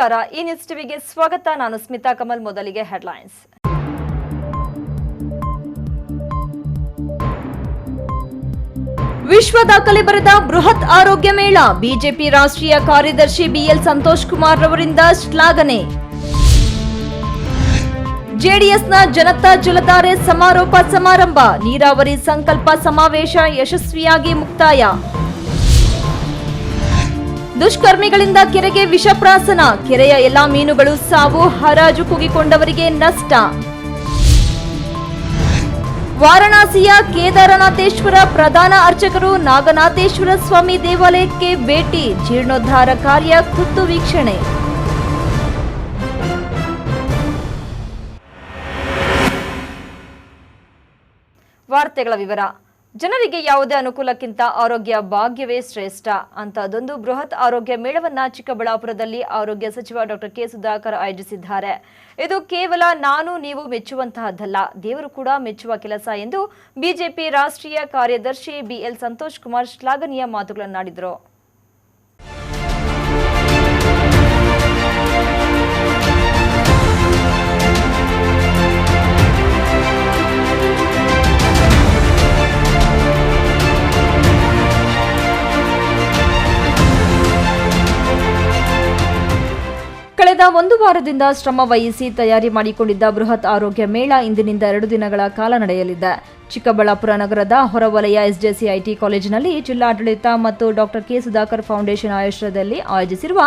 ನಮಸ್ಕಾರ, ಈ ನ್ಯೂಸ್ ಟಿವಿಗೆ ಸ್ವಾಗತ. ನಾನು ಸ್ಮಿತಾ ಕಮಲ್. ಮೊದಲಿಗೆ ಹೆಡ್ಲೈನ್ಸ್. ವಿಶ್ವ ದಾಖಲೆ ಬರೆದ ಬೃಹತ್ ಆರೋಗ್ಯ ಮೇಳ. ಬಿಜೆಪಿ ರಾಷ್ಟ್ರೀಯ ಕಾರ್ಯದರ್ಶಿ ಬಿಎಲ್ ಸಂತೋಷ್ ಕುಮಾರ್ ರವರಿಂದ ಶ್ಲಾಘನೆ. ಜೆಡಿಎಸ್ನ ಜನತಾ ಜಲಧಾರೆ ಸಮಾರೋಪ ಸಮಾರಂಭ. ನೀರಾವರಿ ಸಂಕಲ್ಪ ಸಮಾವೇಶ ಯಶಸ್ವಿಯಾಗಿ ಮುಕ್ತಾಯ. ದುಷ್ಕರ್ಮಿಗಳಿಂದ ಕೆರೆಗೆ ವಿಷಪ್ರಾಸನ. ಕೆರೆಯ ಎಲ್ಲಾ ಮೀನುಗಳು ಸಾವು. ಹರಾಜು ಕೂಗಿಕೊಂಡವರಿಗೆ ನಷ್ಟ. ವಾರಣಾಸಿಯ ಕೇದಾರನಾಥೇಶ್ವರ ಪ್ರಧಾನ ಅರ್ಚಕರು ನಾಗನಾಥೇಶ್ವರ ಸ್ವಾಮಿ ದೇವಾಲಯಕ್ಕೆ ಭೇಟಿ. ಜೀರ್ಣೋದ್ಧಾರ ಕಾರ್ಯ ಖುದ್ದು ವೀಕ್ಷಣೆ. ವಾರ್ತೆಗಳ ವಿವರ. ಜನರಿಗೆ ಯಾವುದೇ ಅನುಕೂಲಕ್ಕಿಂತ ಆರೋಗ್ಯ ಭಾಗ್ಯವೇ ಶ್ರೇಷ್ಠ ಅಂತದೊಂದು ಬೃಹತ್ ಆರೋಗ್ಯ ಮೇಳವನ್ನ ಚಿಕ್ಕಬಳ್ಳಾಪುರದಲ್ಲಿ ಆರೋಗ್ಯ ಸಚಿವ ಡಾಕ್ಟರ್ ಕೆ ಸುಧಾಕರ್ ಆಯೋಜಿಸಿದ್ದಾರೆ. ಇದು ಕೇವಲ ನಾನು ನೀವು ಮೆಚ್ಚುವಂತಹದ್ದಲ್ಲ, ದೇವರು ಕೂಡ ಮೆಚ್ಚುವ ಕೆಲಸ ಎಂದು ಬಿಜೆಪಿ ರಾಷ್ಟ್ರೀಯ ಕಾರ್ಯದರ್ಶಿ ಬಿಎಲ್ ಸಂತೋಷ್ ಕುಮಾರ್ ಶ್ಲಾಘನೀಯ ಮಾತುಗಳನ್ನಾಡಿದರು. ಕಳೆದ ಒಂದು ವಾರದಿಂದ ಶ್ರಮ ವಹಿಸಿ ತಯಾರಿ ಮಾಡಿಕೊಂಡಿದ್ದ ಬೃಹತ್ ಆರೋಗ್ಯ ಮೇಳ ಇಂದಿನಿಂದ 2 ದಿನಗಳ ಕಾಲ ನಡೆಯಲಿದೆ. ಚಿಕ್ಕಬಳ್ಳಾಪುರ ನಗರದ ಹೊರವಲಯ ಎಸ್ಜೆಸಿ ಐಟಿ ಕಾಲೇಜಿನಲ್ಲಿ ಜಿಲ್ಲಾಡಳಿತ ಮತ್ತು ಡಾಕ್ಟರ್ ಕೆ ಸುಧಾಕರ್ ಫೌಂಡೇಶನ್ ಆಶ್ರಯದಲ್ಲಿ ಆಯೋಜಿಸಿರುವ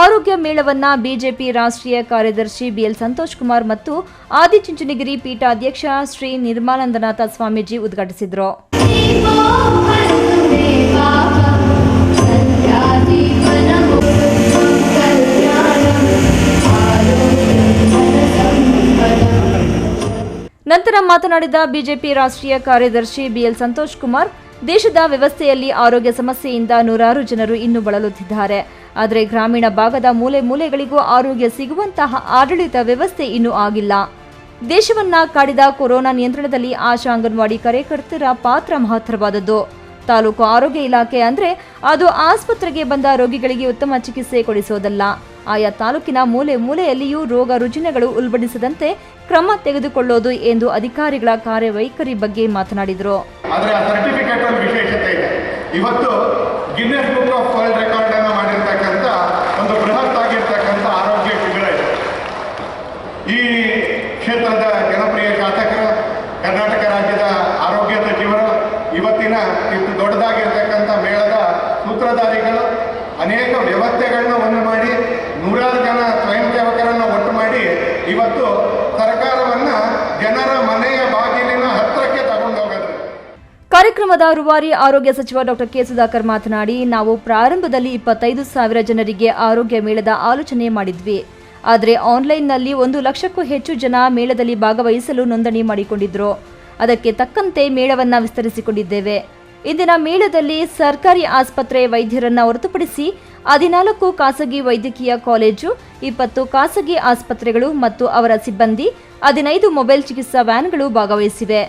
ಆರೋಗ್ಯ ಮೇಳವನ್ನ ಬಿಜೆಪಿ ರಾಷ್ಟ್ರೀಯ ಕಾರ್ಯದರ್ಶಿ ಬಿಎಲ್ ಸಂತೋಷ್ ಕುಮಾರ್ ಮತ್ತು ಆದಿಚುಂಚನಗಿರಿ ಪೀಠಾಧ್ಯಕ್ಷ ಶ್ರೀ ನಿರ್ಮಲಾನಂದನಾಥ ಸ್ವಾಮೀಜಿ ಉದ್ಘಾಟಿಸಿದರು. ನಂತರ ಮಾತನಾಡಿದ ಬಿಜೆಪಿ ರಾಷ್ಟ್ರೀಯ ಕಾರ್ಯದರ್ಶಿ ಬಿಎಲ್ ಸಂತೋಷ್ ಕುಮಾರ್, ದೇಶದ ವ್ಯವಸ್ಥೆಯಲ್ಲಿ ಆರೋಗ್ಯ ಸಮಸ್ಯೆಯಿಂದ ನೂರಾರು ಜನರು ಇನ್ನೂ ಬಳಲುತ್ತಿದ್ದಾರೆ. ಆದರೆ ಗ್ರಾಮೀಣ ಭಾಗದ ಮೂಲೆ ಮೂಲೆಗಳಿಗೂ ಆರೋಗ್ಯ ಸಿಗುವಂತಹ ಆಡಳಿತ ವ್ಯವಸ್ಥೆ ಇನ್ನೂ ಆಗಿಲ್ಲ. ದೇಶವನ್ನ ಕಾಡಿದ ಕೊರೋನಾ ನಿಯಂತ್ರಣದಲ್ಲಿ ಆಶಾ ಅಂಗನವಾಡಿ ಕಾರ್ಯಕರ್ತರ ಪಾತ್ರ ಮಹತ್ತರವಾದದ್ದು. ತಾಲೂಕು ಆರೋಗ್ಯ ಇಲಾಖೆ ಅಂದ್ರೆ ಅದು ಆಸ್ಪತ್ರೆಗೆ ಬಂದ ರೋಗಿಗಳಿಗೆ ಉತ್ತಮ ಚಿಕಿತ್ಸೆ ಕೊಡಿಸೋದಲ್ಲ, ಆಯಾ ತಾಲೂಕಿನ ಮೂಲೆ ಮೂಲೆಯಲ್ಲಿಯೂ ರೋಗ ರುಜಿನಗಳು ಉಲ್ಬಣಿಸದಂತೆ ಕ್ರಮ ತೆಗೆದುಕೊಳ್ಳೋದು ಎಂದು ಅಧಿಕಾರಿಗಳ ಕಾರ್ಯವೈಖರಿ ಬಗ್ಗೆ ಮಾತನಾಡಿದರು. ಆದರೆ ಆ ಸರ್ಟಿಫಿಕೇಟ್ ಒಂದು ವಿಶೇಷತೆ ಇದೆ. ಇವತ್ತು Guinness book of world record ಅನ್ನು ಮಾಡಿರ್ತಕ್ಕಂಥ ಒಂದು ಬೃಹತ್ ಆಗಿರ್ತಕ್ಕಂಥ ಆರೋಗ್ಯ ಶಿಬಿರ ಇದೆ. ಈ ಕ್ಷೇತ್ರದ ಜನಪ್ರಿಯ ಶಾಸಕರು, ಕರ್ನಾಟಕ ರಾಜ್ಯದ ಆರೋಗ್ಯ ಸಚಿವರು, ಇವತ್ತಿನ ಇಷ್ಟು ದೊಡ್ಡದಾಗಿರ್ತಕ್ಕಂಥ ಮೇಳದ ಸೂತ್ರಧಾರಿಗಳು, ಅನೇಕ ವ್ಯವಸ್ಥೆಗಳನ್ನು ಒಂದು ಮಾಡಿ ನೂರಾರು ಜನ ಸ್ವಯಂ ಸೇವಕರನ್ನು ಒಟ್ಟು ಮಾಡಿ ಇವತ್ತು ಸರ್ಕಾರವನ್ನು ಜನರ ಮನೆಯ ಬಾಗಿಲಿನ ಹತ್ತಿರಕ್ಕೆ ತಗೊಂಡೋಗೋದು. ಕಾರ್ಯಕ್ರಮದ ರೂವಾರಿ ಆರೋಗ್ಯ ಸಚಿವ ಡಾಕ್ಟರ್ ಕೆ ಸುಧಾಕರ್ ಮಾತನಾಡಿ, ನಾವು ಪ್ರಾರಂಭದಲ್ಲಿ 25,000 ಜನರಿಗೆ ಆರೋಗ್ಯ ಮೇಳದ ಆಲೋಚನೆ ಮಾಡಿದ್ವಿ. ಆದರೆ ಆನ್ಲೈನ್ನಲ್ಲಿ 1 ಲಕ್ಷಕ್ಕೂ ಹೆಚ್ಚು ಜನ ಮೇಳದಲ್ಲಿ ಭಾಗವಹಿಸಲು ನೋಂದಣಿ ಮಾಡಿಕೊಂಡಿದ್ರು. ಅದಕ್ಕೆ ತಕ್ಕಂತೆ ಮೇಳವನ್ನ ವಿಸ್ತರಿಸಿಕೊಂಡಿದ್ದೇವೆ. ಇಂದಿನ ಮೇಳದಲ್ಲಿ ಸರ್ಕಾರಿ ಆಸ್ಪತ್ರೆ ವೈದ್ಯರನ್ನ ಹೊರತುಪಡಿಸಿ 14 ಖಾಸಗಿ ವೈದ್ಯಕೀಯ ಕಾಲೇಜು, 20 ಖಾಸಗಿ ಆಸ್ಪತ್ರೆಗಳು ಮತ್ತು ಅವರ ಸಿಬ್ಬಂದಿ, 15 ಮೊಬೈಲ್ ಚಿಕಿತ್ಸಾ ವ್ಯಾನ್ಗಳು ಭಾಗವಹಿಸಿವೆ.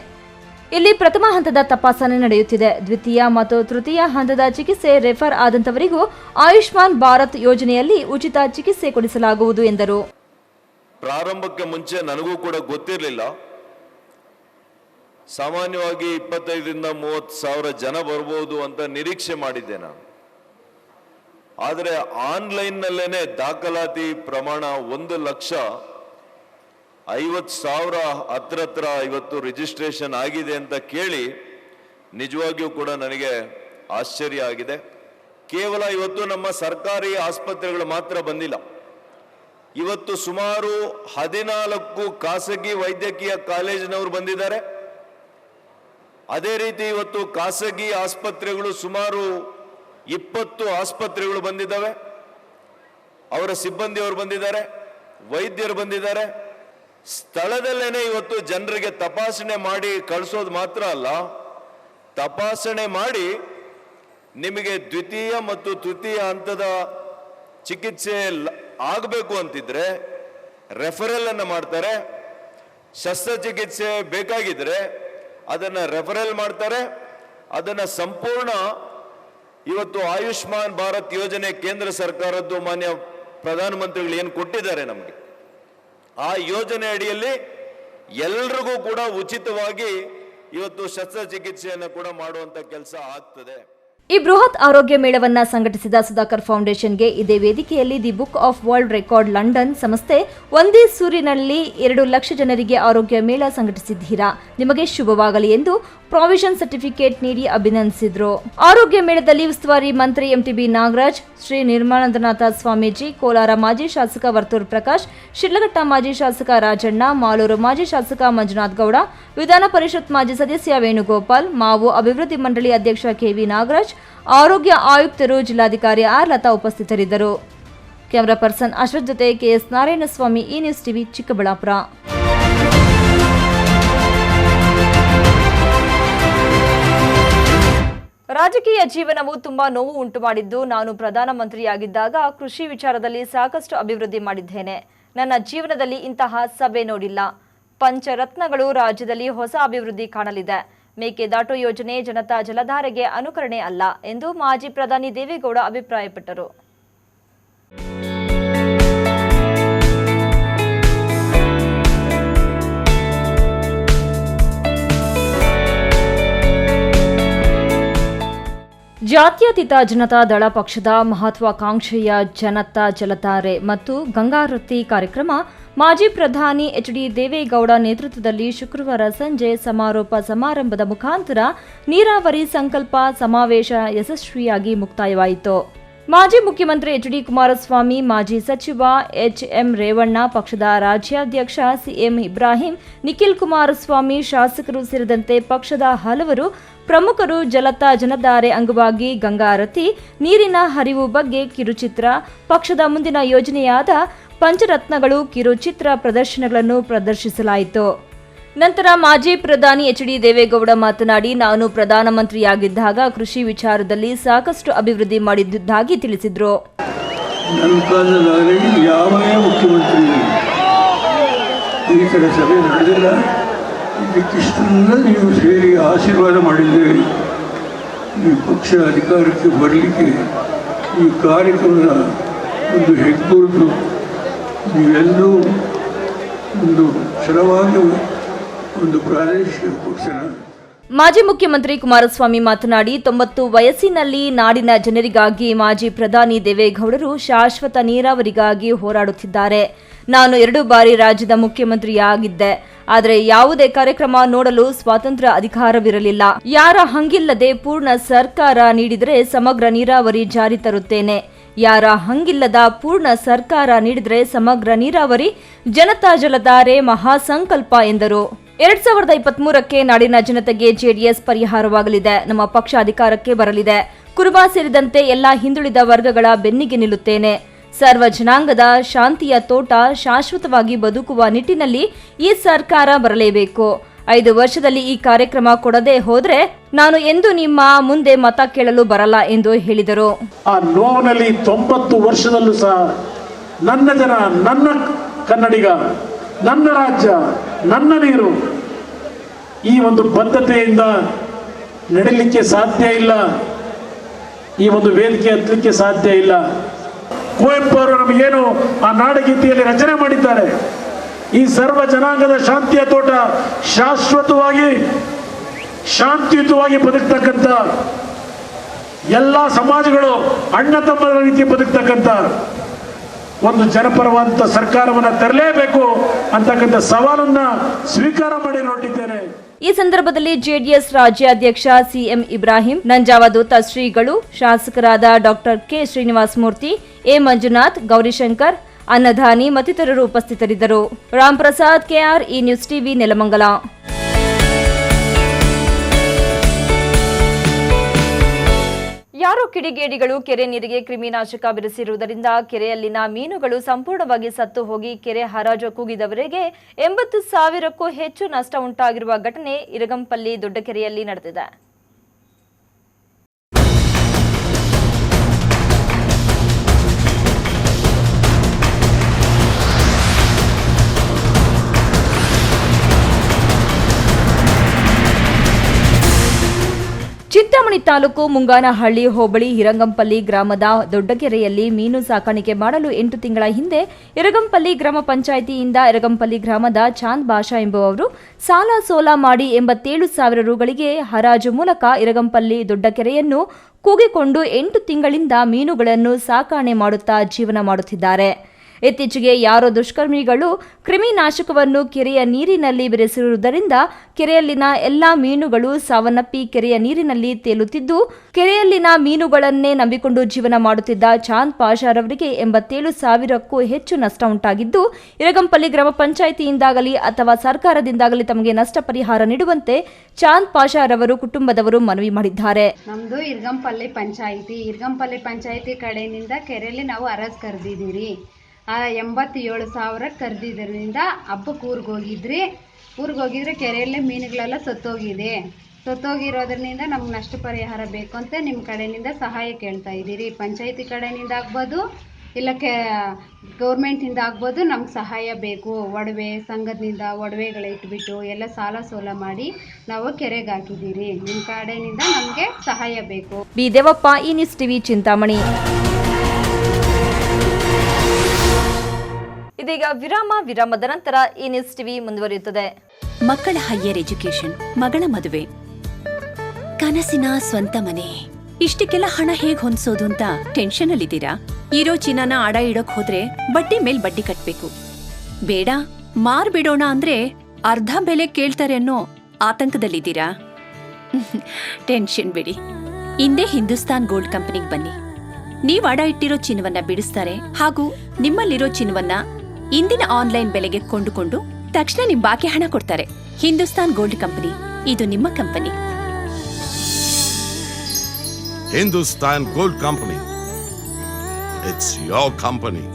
ಇಲ್ಲಿ ಪ್ರಥಮ ಹಂತದ ತಪಾಸಣೆ ನಡೆಯುತ್ತಿದೆ. ದ್ವಿತೀಯ ಮತ್ತು ತೃತೀಯ ಹಂತದ ಚಿಕಿತ್ಸೆ ರೆಫರ್ ಆದಂತವರಿಗೂ ಆಯುಷ್ಮಾನ್ ಭಾರತ್ ಯೋಜನೆಯಲ್ಲಿ ಉಚಿತ ಚಿಕಿತ್ಸೆ ಕೊಡಿಸಲಾಗುವುದು ಎಂದರು. ಪ್ರಾರಂಭಕ್ಕೆ ಮುಂಚೆ ನನಗೂ ಕೂಡ ಗೊತ್ತಿರಲಿಲ್ಲ. ಸಾಮಾನ್ಯವಾಗಿ 25ರಿಂದ 30 ಸಾವಿರ ಜನ ಬರ್ಬೋದು ಅಂತ ನಿರೀಕ್ಷೆ ಮಾಡಿದ್ದೆ ನಾನು. ಆದರೆ ಆನ್ಲೈನ್ನಲ್ಲೇನೆ ದಾಖಲಾತಿ ಪ್ರಮಾಣ 1,50,000 ಹತ್ರ ಇವತ್ತು ರಿಜಿಸ್ಟ್ರೇಷನ್ ಆಗಿದೆ ಅಂತ ಕೇಳಿ ನಿಜವಾಗಿಯೂ ಕೂಡ ನನಗೆ ಆಶ್ಚರ್ಯ ಆಗಿದೆ. ಕೇವಲ ಇವತ್ತು ನಮ್ಮ ಸರ್ಕಾರಿ ಆಸ್ಪತ್ರೆಗಳು ಮಾತ್ರ ಬಂದಿಲ್ಲ. ಇವತ್ತು ಸುಮಾರು 14 ಖಾಸಗಿ ವೈದ್ಯಕೀಯ ಕಾಲೇಜಿನವರು ಬಂದಿದ್ದಾರೆ. ಅದೇ ರೀತಿ ಇವತ್ತು ಖಾಸಗಿ ಆಸ್ಪತ್ರೆಗಳು ಸುಮಾರು 20 ಆಸ್ಪತ್ರೆಗಳು ಬಂದಿದ್ದಾವೆ. ಅವರ ಸಿಬ್ಬಂದಿಯವರು ಬಂದಿದ್ದಾರೆ, ವೈದ್ಯರು ಬಂದಿದ್ದಾರೆ. ಸ್ಥಳದಲ್ಲೇನೆ ಇವತ್ತು ಜನರಿಗೆ ತಪಾಸಣೆ ಮಾಡಿ ಕಳಿಸೋದು ಮಾತ್ರ ಅಲ್ಲ, ತಪಾಸಣೆ ಮಾಡಿ ನಿಮಗೆ ದ್ವಿತೀಯ ಮತ್ತು ತೃತೀಯ ಹಂತದ ಚಿಕಿತ್ಸೆ ಆಗಬೇಕು ಅಂತಿದ್ರೆ ರೆಫರಲ್ ಅನ್ನು ಮಾಡ್ತಾರೆ. ಶಸ್ತ್ರಚಿಕಿತ್ಸೆ ಬೇಕಾಗಿದ್ರೆ ಅದನ್ನ ರೆಫರಲ್ ಮಾಡ್ತಾರೆ. ಅದನ್ನ ಸಂಪೂರ್ಣ ಇವತ್ತು ಆಯುಷ್ಮಾನ್ ಭಾರತ್ ಯೋಜನೆ ಕೇಂದ್ರ ಸರ್ಕಾರದ್ದು ಮಾನ್ಯ ಪ್ರಧಾನಮಂತ್ರಿಗಳು ಏನು ಕೊಟ್ಟಿದ್ದಾರೆ ನಮಗೆ, ಆ ಯೋಜನೆ ಅಡಿಯಲ್ಲಿ ಎಲ್ರಿಗೂ ಕೂಡ ಉಚಿತವಾಗಿ ಇವತ್ತು ಶಸ್ತ್ರಚಿಕಿತ್ಸೆಯನ್ನು ಕೂಡ ಮಾಡುವಂತ ಕೆಲಸ ಆಗ್ತದೆ. ಈ ಬೃಹತ್ ಆರೋಗ್ಯ ಮೇಳವನ್ನ ಸಂಘಟಿಸಿದ ಸುಧಾಕರ್ ಫೌಂಡೇಶನ್ಗೆ ಇದೇ ವೇದಿಕೆಯಲ್ಲಿ the book of world record London ಸಂಸ್ಥೆ ಒಂದೇ ಸೂರಿನಲ್ಲಿ 2 ಲಕ್ಷ ಜನರಿಗೆ ಆರೋಗ್ಯ ಮೇಳ ಸಂಘಟಿಸಿದ್ದೀರಾ, ನಿಮಗೆ ಶುಭವಾಗಲಿ ಎಂದು ಪ್ರಾವಿಷನ್ ಸರ್ಟಿಫಿಕೇಟ್ ನೀಡಿ ಅಭಿನಂದಿಸಿದ್ರು. ಆರೋಗ್ಯ ಮೇಳದಲ್ಲಿ ಉಸ್ತುವಾರಿ ಮಂತ್ರಿ ಎಂಟಿಬಿ ನಾಗರಾಜ್, ಶ್ರೀ ನಿರ್ಮಲಾನಂದನಾಥ ಸ್ವಾಮೀಜಿ, ಕೋಲಾರ ಮಾಜಿ ಶಾಸಕ ವರ್ತೂರ್ ಪ್ರಕಾಶ್, ಶಿಡ್ಲಘಟ್ಟ ಮಾಜಿ ಶಾಸಕ ರಾಜಣ್ಣ, ಮಾಲೂರು ಮಾಜಿ ಶಾಸಕ ಮಂಜುನಾಥ್ ಗೌಡ, ವಿಧಾನ ಪರಿಷತ್ ಮಾಜಿ ಸದಸ್ಯ ವೇಣುಗೋಪಾಲ್, ಮಾವು ಅಭಿವೃದ್ಧಿ ಮಂಡಳಿ ಅಧ್ಯಕ್ಷ ಕೆವಿ ನಾಗರಾಜ್, ಆರೋಗ್ಯ ಆಯುಕ್ತರು, ಜಿಲ್ಲಾಧಿಕಾರಿ ಆರ್ ಲತಾ ಉಪಸ್ಥಿತರಿದ್ದರು. ಕ್ಯಾಮರಾ ಪರ್ಸನ್ ಅಶ್ವಥ್ ಜೊತೆ ಕೆಎಸ್ ನಾರಾಯಣಸ್ವಾಮಿ, ಈ ನ್ಯೂಸ್ ಟಿವಿ, ಚಿಕ್ಕಬಳ್ಳಾಪುರ. ರಾಜಕೀಯ ಜೀವನವು ತುಂಬಾ ನೋವು ಉಂಟು ಮಾಡಿದ್ದು, ನಾನು ಪ್ರಧಾನಮಂತ್ರಿಯಾಗಿದ್ದಾಗ ಕೃಷಿ ವಿಚಾರದಲ್ಲಿ ಸಾಕಷ್ಟು ಅಭಿವೃದ್ಧಿ ಮಾಡಿದ್ದೇನೆ. ನನ್ನ ಜೀವನದಲ್ಲಿ ಇಂತಹ ಸಭೆ ನೋಡಿಲ್ಲ. ಪಂಚರತ್ನಗಳು ರಾಜ್ಯದಲ್ಲಿ ಹೊಸ ಅಭಿವೃದ್ಧಿ ಕಾಣಲಿದೆ. ಮೇಕೆದಾಟು ಯೋಜನೆ ಜನತಾ ಜಲಧಾರೆಗೆ ಅನುಕರಣೆ ಅಲ್ಲ ಎಂದು ಮಾಜಿ ಪ್ರಧಾನಿ ದೇವೇಗೌಡ ಅಭಿಪ್ರಾಯಪಟ್ಟರು. ಜಾತ್ಯತೀತ ಜನತಾ ದಳ ಪಕ್ಷದ ಮಹತ್ವಾಕಾಂಕ್ಷೆಯ ಜನತಾ ಜಲಧಾರೆ ಮತ್ತು ಗಂಗಾರತಿ ಕಾರ್ಯಕ್ರಮ ಮಾಜಿ ಪ್ರಧಾನಿ ಎಚ್ಡಿ ದೇವೇಗೌಡ ನೇತೃತ್ವದಲ್ಲಿ ಶುಕ್ರವಾರ ಸಂಜೆ ಸಮಾರೋಪ ಸಮಾರಂಭದ ಮುಖಾಂತರ ನೀರಾವರಿ ಸಂಕಲ್ಪ ಸಮಾವೇಶ ಯಶಸ್ವಿಯಾಗಿ ಮುಕ್ತಾಯವಾಯಿತು. ಮಾಜಿ ಮುಖ್ಯಮಂತ್ರಿ ಎಚ್ಡಿ ಕುಮಾರಸ್ವಾಮಿ, ಮಾಜಿ ಸಚಿವ ಎಚ್ಎಂ ರೇವಣ್ಣ, ಪಕ್ಷದ ರಾಜ್ಯಾಧ್ಯಕ್ಷ ಸಿಎಂ ಇಬ್ರಾಹಿಂ, ನಿಖಿಲ್ ಕುಮಾರಸ್ವಾಮಿ, ಶಾಸಕರು ಸೇರಿದಂತೆ ಪಕ್ಷದ ಹಲವರು ಪ್ರಮುಖರು ಜಲತಾ ಜನಧಾರೆ ಅಂಗವಾಗಿ ಗಂಗಾರತಿ, ನೀರಿನ ಹರಿವು ಬಗ್ಗೆ ಕಿರುಚಿತ್ರ, ಪಕ್ಷದ ಮುಂದಿನ ಯೋಜನೆಯಾದ ಪಂಚರತ್ನಗಳು ಕಿರುಚಿತ್ರ ಪ್ರದರ್ಶನಗಳನ್ನು ಪ್ರದರ್ಶಿಸಲಾಯಿತು. ನಂತರ ಮಾಜಿ ಪ್ರಧಾನಿ ಎಚ್ಡಿ ದೇವೇಗೌಡ ಮಾತನಾಡಿ, ನಾನು ಪ್ರಧಾನಮಂತ್ರಿಯಾಗಿದ್ದಾಗ ಕೃಷಿ ವಿಚಾರದಲ್ಲಿ ಸಾಕಷ್ಟು ಅಭಿವೃದ್ಧಿ ಮಾಡಿದ್ದಾಗಿ ತಿಳಿಸಿದರು. ನನ್ನ ಕಾಲದಲ್ಲಿ ಯಾವೇ ಮುಖ್ಯಮಂತ್ರಿ ಈ ಥರ ಸಭೆ ನಡೆದಿಲ್ಲ. ಇದಕ್ಕಿಷ್ಟೆಲ್ಲ ನೀವು ಸೇರಿ ಆಶೀರ್ವಾದ ಮಾಡಿದ್ದೇವೆ. ಈ ಪಕ್ಷ ಅಧಿಕಾರಕ್ಕೆ ಬರಲಿಕ್ಕೆ ಈ ಕಾರ್ಯಕ್ರಮದ ಒಂದು ಹೆಗ್ಗುರುತು ನೀವೆಲ್ಲರೂ ಒಂದು ಸ್ಥಿರವಾಗಿ ಒಂದು ಪ್ರಾದೇಶಿಕ ಪಕ್ಷನ. ಮಾಜಿ ಮುಖ್ಯಮಂತ್ರಿ ಕುಮಾರಸ್ವಾಮಿ ಮಾತನಾಡಿ, 90 ವಯಸ್ಸಿನಲ್ಲಿ ನಾಡಿನ ಜನರಿಗಾಗಿ ಮಾಜಿ ಪ್ರಧಾನಿ ದೇವೇಗೌಡರು ಶಾಶ್ವತ ನೀರಾವರಿಗಾಗಿ ಹೋರಾಡುತ್ತಿದ್ದಾರೆ. ನಾನು 2 ಬಾರಿ ರಾಜ್ಯದ ಮುಖ್ಯಮಂತ್ರಿಯಾಗಿದ್ದೆ. ಆದರೆ ಯಾವುದೇ ಕಾರ್ಯಕ್ರಮ ನೋಡಲು ಸ್ವಾತಂತ್ರ್ಯ ಅಧಿಕಾರವಿರಲಿಲ್ಲ. ಯಾರ ಹಂಗಿಲ್ಲದೆ ಪೂರ್ಣ ಸರ್ಕಾರ ನೀಡಿದರೆ ಸಮಗ್ರ ನೀರಾವರಿ ಜಾರಿ ತರುತ್ತೇನೆ. ಯಾರ ಹಂಗಿಲ್ಲದ ಪೂರ್ಣ ಸರ್ಕಾರ ನೀಡಿದರೆ ಸಮಗ್ರ ನೀರಾವರಿ ಜನತಾ ಜಲಧಾರೆ ಮಹಾಸಂಕಲ್ಪ ಎಂದರು. 2023ಕ್ಕೆ ನಾಡಿನ ಜನತೆಗೆ ಜೆಡಿಎಸ್ ಪರಿಹಾರವಾಗಲಿದೆ. ನಮ್ಮ ಪಕ್ಷ ಅಧಿಕಾರಕ್ಕೆ ಬರಲಿದೆ. ಕುರುಬ ಸೇರಿದಂತೆ ಎಲ್ಲ ಹಿಂದುಳಿದ ವರ್ಗಗಳ ಬೆನ್ನಿಗೆ ನಿಲ್ಲುತ್ತೇನೆ. ಸರ್ವ ಜನಾಂಗದ ಶಾಂತಿಯ ತೋಟ ಶಾಶ್ವತವಾಗಿ ಬದುಕುವ ನಿಟ್ಟಿನಲ್ಲಿ ಈ ಸರ್ಕಾರ ಬರಲೇಬೇಕು. 5 ವರ್ಷದಲ್ಲಿ ಈ ಕಾರ್ಯಕ್ರಮ ಕೊಡದೆ ಹೋದ್ರೆ ನಾನು ಎಂದು ನಿಮ್ಮ ಮುಂದೆ ಮತ ಕೇಳಲು ಬರಲ್ಲ ಎಂದು ಹೇಳಿದರು. ಆ ನೋವಿನಲ್ಲಿ 90 ವರ್ಷದಲ್ಲೂ ಸಹ ನನ್ನ ಜನ, ನನ್ನ ಕನ್ನಡಿಗ, ನನ್ನ ರಾಜ್ಯ, ನನ್ನ ನೀರು, ಈ ಒಂದು ಬದ್ಧತೆಯಿಂದ ನಡೀಲಿಕ್ಕೆ ಸಾಧ್ಯ ಇಲ್ಲ. ಈ ಒಂದು ವೇದಿಕೆ ಹತ್ತಲಿಕ್ಕೆ ಸಾಧ್ಯ ಇಲ್ಲ. ಕುವೆಂಪು ಅವರು ನಮಗೇನು ಆ ನಾಡಗೀತೆಯಲ್ಲಿ ರಚನೆ ಮಾಡಿದ್ದಾರೆ, ಈ ಸರ್ವ ಜನಾಂಗದ ಶಾಂತಿಯ ತೋಟ ಶಾಶ್ವತವಾಗಿ ಶಾಂತಿಯುತವಾಗಿ ಬದುಕ್ತಕ್ಕಂಥ, ಎಲ್ಲ ಸಮಾಜಗಳು ಅಣ್ಣ ತಮ್ಮರ ರೀತಿ ಬದುಕ್ತಕ್ಕಂಥ ಒಂದು ಜನಪರವಾದಂಥ ಸರ್ಕಾರವನ್ನು ತರಲೇಬೇಕು ಅಂತಕ್ಕಂಥ ಸವಾಲನ್ನ ಸ್ವೀಕಾರ ಮಾಡಿ ನೋಡಿದ್ದೇನೆ. ಈ ಸಂದರ್ಭದಲ್ಲಿ ಜೆಡಿಎಸ್ ರಾಜ್ಯಾಧ್ಯಕ್ಷ ಸಿಎಂ ಇಬ್ರಾಹಿಂ, ನಂಜಾವಧೂತ ಶ್ರೀಗಳು, ಶಾಸಕರಾದ doctor K Srinivasa Murthy, A Manjunath, Gowrishankar, Annadani ಮತ್ತಿತರರು ಉಪಸ್ಥಿತರಿದ್ದರು. ರಾಮ್ ಪ್ರಸಾದ್ ಕೆಆರ್, ಈ ನ್ಯೂಸ್ ಟಿವಿ, ನೆಲಮಂಗಲ. ಯಾರೋ ಕಿಡಿಗೇಡಿಗಳು ಕೆರೆ ನೀರಿಗೆ ಕ್ರಿಮಿನಾಶಕ ಬೆರೆಸಿರುವುದರಿಂದ ಕೆರೆಯಲ್ಲಿನ ಮೀನುಗಳು ಸಂಪೂರ್ಣವಾಗಿ ಸತ್ತು ಹೋಗಿ ಕೆರೆ ಹರಾಜು ಕೂಗಿದವರಿಗೆ 80,000ಕ್ಕೂ ಹೆಚ್ಚು ನಷ್ಟ ಉಂಟಾಗಿರುವ ಘಟನೆ ಇರಗಂಪಲ್ಲಿ ದೊಡ್ಡಕೆರೆಯಲ್ಲಿ ನಡೆದಿದೆ. ಚಿಂತಾಮಣಿ ತಾಲೂಕು ಮುಂಗಾನಹಳ್ಳಿ ಹೋಬಳಿ ಹಿರಂಗಂಪಲ್ಲಿ ಗ್ರಾಮದ ದೊಡ್ಡಕೆರೆಯಲ್ಲಿ ಮೀನು ಸಾಕಾಣಿಕೆ ಮಾಡಲು 8 ತಿಂಗಳ ಹಿಂದೆ ಇರಗಂಪಲ್ಲಿ ಗ್ರಾಮ ಪಂಚಾಯಿತಿಯಿಂದ ಇರಗಂಪಲ್ಲಿ ಗ್ರಾಮದ ಚಾಂದ್ ಬಾಷಾ ಎಂಬುವವರು ಸಾಲ ಸೋಲ ಮಾಡಿ 87,000 ರುಗಳಿಗೆ ಹರಾಜು ಮೂಲಕ ಇರಗಂಪಲ್ಲಿ ದೊಡ್ಡಕೆರೆಯನ್ನು ಕೂಗಿಕೊಂಡು 8 ತಿಂಗಳಿಂದ ಮೀನುಗಳನ್ನು ಸಾಕಾಣೆ ಮಾಡುತ್ತಾ ಜೀವನ ಮಾಡುತ್ತಿದ್ದಾರೆ. ಇತ್ತೀಚೆಗೆ ಯಾರೋ ದುಷ್ಕರ್ಮಿಗಳು ಕ್ರಿಮಿನಾಶಕವನ್ನು ಕೆರೆಯ ನೀರಿನಲ್ಲಿ ಬೆರೆಸಿರುವುದರಿಂದ ಕೆರೆಯಲ್ಲಿನ ಎಲ್ಲಾ ಮೀನುಗಳು ಸಾವನ್ನಪ್ಪಿ ಕೆರೆಯ ನೀರಿನಲ್ಲಿ ತೇಲುತ್ತಿದ್ದು, ಕೆರೆಯಲ್ಲಿನ ಮೀನುಗಳನ್ನೇ ನಂಬಿಕೊಂಡು ಜೀವನ ಮಾಡುತ್ತಿದ್ದ ಚಾಂದ್ ಪಾಷಾರವರಿಗೆ 87,000ಕ್ಕೂ ಹೆಚ್ಚು ನಷ್ಟ ಉಂಟಾಗಿದ್ದು, ಇರಗಂಪಲ್ಲಿ ಗ್ರಾಮ ಪಂಚಾಯಿತಿಯಿಂದಾಗಲಿ ಅಥವಾ ಸರ್ಕಾರದಿಂದಾಗಲಿ ತಮಗೆ ನಷ್ಟ ಪರಿಹಾರ ನೀಡುವಂತೆ ಚಾಂದ್ ಪಾಷಾರವರು ಕುಟುಂಬದವರು ಮನವಿ ಮಾಡಿದ್ದಾರೆ. ನಮ್ದು ಇರ್ಗಂಪಲ್ಲಿ ಪಂಚಾಯಿತಿ ಕಡೆಯಿಂದ ಕೆರೆಯಲ್ಲಿ ನಾವು ಹರಾಜು ಕರೆದಿದ್ದೀರಿ. 87,000 ಕರೆದಿದ್ದರಿಂದ ಹಬ್ಬಕ್ಕೆ ಊರಿಗೆ ಹೋಗಿದ್ರೆ ಕೆರೆಯಲ್ಲೇ ಮೀನುಗಳೆಲ್ಲ ಸತ್ತೋಗಿರೋದ್ರಿಂದ ನಮ್ಗೆ ನಷ್ಟ ಪರಿಹಾರ ಬೇಕು ಅಂತ ನಿಮ್ಮ ಕಡೆಯಿಂದ ಸಹಾಯ ಕೇಳ್ತಾ ಇದ್ದೀರಿ. ಪಂಚಾಯಿತಿ ಕಡೆಯಿಂದ ಆಗ್ಬೋದು ಇಲ್ಲ ಗೌರ್ಮೆಂಟಿಂದ ಆಗ್ಬೋದು, ನಮ್ಗೆ ಸಹಾಯ ಬೇಕು. ಒಡವೆ ಸಂಘದಿಂದ ಒಡವೆಗಳ ಇಟ್ಬಿಟ್ಟು ಎಲ್ಲ ಸಾಲ ಸೋಲ ಮಾಡಿ ನಾವು ಕೆರೆಗೆ ಹಾಕಿದ್ದೀರಿ. ನಿಮ್ಮ ಕಡೆಯಿಂದ ನಮಗೆ ಸಹಾಯ ಬೇಕು. ಬಿ ದೇವಪ್ಪ, ಈ ನ್ಯೂಸ್ ಟಿವಿ, ಚಿಂತಾಮಣಿ. ಇದೀಗ ವಿರಾಮದ ನಂತರ ಈ ನ್ಯೂಸ್ ಟಿವಿ ಮುಂದುವರಿಯುತ್ತದೆ. ಮಕ್ಕಳ ಹೈಯರ್ ಎಜುಕೇಶನ್, ಮಗಳ ಮದುವೆ, ಕನಸಿನ ಸ್ವಂತ ಮನೆ, ಇಷ್ಟಕ್ಕೆಲ್ಲ ಹಣ ಹೇಗ್ ಹೊಂದಿಸೋದು ಅಂತ ಟೆನ್ಷನ್ ಅಲ್ಲಿದ್ದೀರಾ? ಇರೋ ಚಿನ್ನನ ಅಡ ಇಡೋಕ್ ಹೋದ್ರೆ ಬಡ್ಡಿ ಮೇಲ್ ಬಡ್ಡಿ ಕಟ್ಬೇಕು. ಬೇಡ, ಮಾರ್ಬಿಡೋಣ ಅಂದ್ರೆ ಅರ್ಧ ಬೆಲೆ ಕೇಳ್ತಾರೆ ಅನ್ನೋ ಆತಂಕದಲ್ಲಿದ್ದೀರಾ? ಟೆನ್ಷನ್ ಬಿಡಿ, ಇಂದೇ ಹಿಂದೂಸ್ತಾನ್ ಗೋಲ್ಡ್ ಕಂಪನಿಗೆ ಬನ್ನಿ. ನೀವ್ ಅಡ ಇಟ್ಟಿರೋ ಚಿನ್ನವನ್ನ ಬಿಡಿಸ್ತಾರೆ ಹಾಗೂ ನಿಮ್ಮಲ್ಲಿರೋ ಚಿನ್ನವನ್ನ ಇಂದಿನ ಆನ್ಲೈನ್ ಬೆಲೆಗೆ ಕೊಂಡುಕೊಂಡು ತಕ್ಷಣ ನಿಮ್ ಬಾಕಿ ಹಣ ಕೊಡ್ತಾರೆ. ಹಿಂದೂಸ್ತಾನ್ ಗೋಲ್ಡ್ ಕಂಪನಿ, ಇದು ನಿಮ್ಮ ಕಂಪನಿ. Hindustan gold company, it's your company.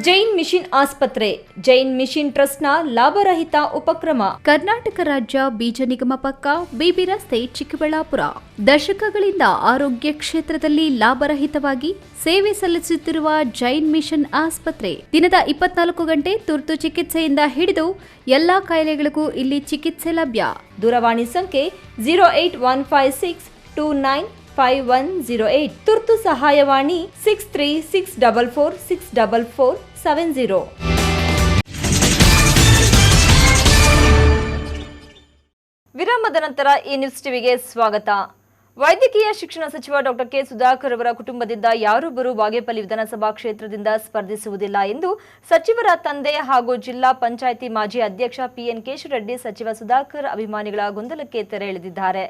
Jain mission ಆಸ್ಪತ್ರೆ, ಜೈನ್ ಮಿಷನ್ ಟ್ರಸ್ಟ್ನ ಲಾಭರಹಿತ ಉಪಕ್ರಮ. ಕರ್ನಾಟಕ ರಾಜ್ಯ ಬೀಜ ನಿಗಮ ಪಕ್ಕ, ಬಿಬಿ ರಸ್ತೆ, ಚಿಕ್ಕಬಳ್ಳಾಪುರ. ದಶಕಗಳಿಂದ ಆರೋಗ್ಯ ಕ್ಷೇತ್ರದಲ್ಲಿ ಲಾಭರಹಿತವಾಗಿ ಸೇವೆ ಸಲ್ಲಿಸುತ್ತಿರುವ ಜೈನ್ ಮಿಷನ್ ಆಸ್ಪತ್ರೆ ದಿನದ 24 ಗಂಟೆ ತುರ್ತು ಚಿಕಿತ್ಸೆಯಿಂದ ಹಿಡಿದು ಎಲ್ಲಾ ಕಾಯಿಲೆಗಳಿಗೂ ಇಲ್ಲಿ ಚಿಕಿತ್ಸೆ ಲಭ್ಯ. ದೂರವಾಣಿ ಸಂಖ್ಯೆ 08156295108. ತುರ್ತು ಸಹಾಯವಾಣಿ 6364464470. ವಿರಾಮದ ನಂತರ ಈ ನ್ಯೂಸ್ ಟಿವಿಗೆ ಸ್ವಾಗತ. ವೈದ್ಯಕೀಯ ಶಿಕ್ಷಣ ಸಚಿವ ಡಾಕ್ಟರ್ ಕೆ ಸುಧಾಕರ್ ಅವರ ಕುಟುಂಬದಿಂದ ಯಾರೊಬ್ಬರು ಬಾಗೇಪಲ್ಲಿ ವಿಧಾನಸಭಾ ಕ್ಷೇತ್ರದಿಂದ ಸ್ಪರ್ಧಿಸುವುದಿಲ್ಲ ಎಂದು ಸಚಿವರ ತಂದೆ ಹಾಗೂ ಜಿಲ್ಲಾ ಪಂಚಾಯಿತಿ ಮಾಜಿ ಅಧ್ಯಕ್ಷ ಪಿಎನ್ ಕೇಶವರೆಡ್ಡಿ ಸಚಿವ ಸುಧಾಕರ್ ಅಭಿಮಾನಿಗಳ ಗೊಂದಲಕ್ಕೆ ತೆರೆ ಎಳೆದಿದ್ದಾರೆ.